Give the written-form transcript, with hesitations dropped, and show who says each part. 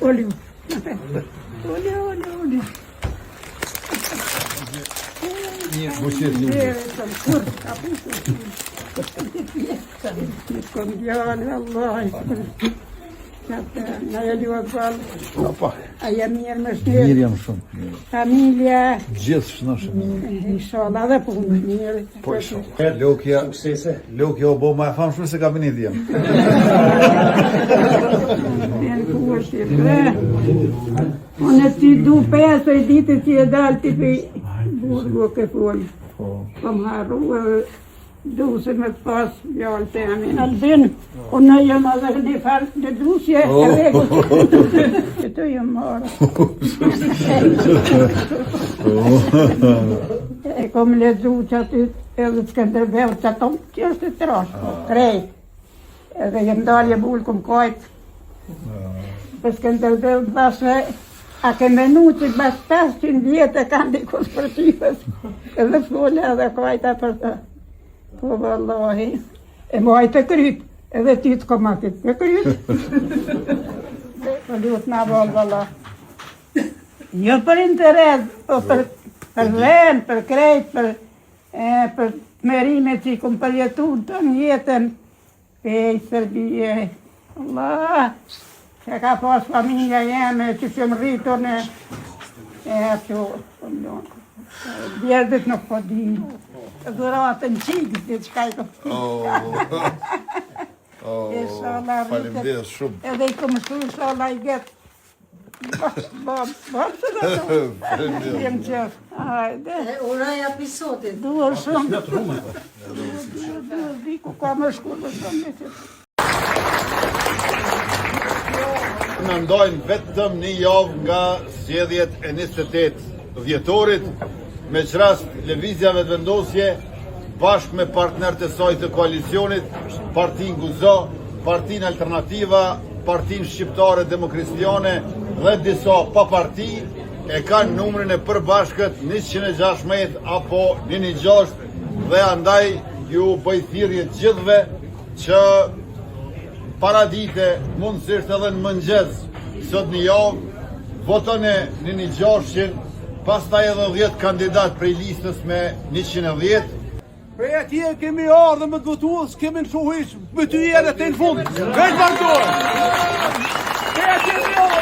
Speaker 1: Olha. Mirë jam shumë. Familja. Gjithë shënoshëm. Inshallah dhe punë mirë. Po Lukja o bo ma e famë shumë se kabineti jam. Unë ti du 5 ditë që e dalë ti për burgo ke folë. Po më harru du se me të pas bjallë të amin Albin. Unë jam edhe një farë në drusje e regu. Që të jam marë. E kom lezu që aty edhe Skënderbeu që ato që është të trashë, krejt. Edhe jem dalje bullë kom kajtë. Për Skënderbeu të basme, a ke menu që bas 500 vjetë e kanë dikus për qifës. Edhe fole edhe kajta për të. Po vallahi, e moj të kryt, edhe ti të komatit të kryt. Po lutë na valla. Jo për interes, po për vend, për krejt, për merime që i kom përjetu të jetën. Pej Serbije, Allah, që ka pas familja jeme, që që më rritur në që, bjerdit nuk po di, dhuratën qikë, diçka i këpë.
Speaker 2: Faleminderit shumë.
Speaker 1: Edhe i këmë shtu, inshallah i getë. Bërë të dhe të. Jem qërë. Hajde.
Speaker 3: Uraja pisotit.
Speaker 1: Duhër shumë. Duhër di ku ka më shkullë shumë.
Speaker 2: Në ndojnë vetëm një javë nga zgjedhjet e 28 dhjetorit, me qrast lëvizjave të vendosje, bashkë me partnerët e saj të koalicionit, Partin Guzo, Partin Alternativa, Partin Shqiptare Demokristiane dhe disa pa parti, e kanë numrin e përbashkët 116 apo 116 dhe andaj ju bëj thirrje gjithëve që paradite mundësisht edhe në mëngjes sot një javë votone 116, pastaj edhe 10 kandidat prej listës me 110.
Speaker 4: Prej atje kemi ardhë me të votuës, kemi në shuhish, me ty jenë të në fund. Veç vazhdojnë! Prej atje kemi ardhë!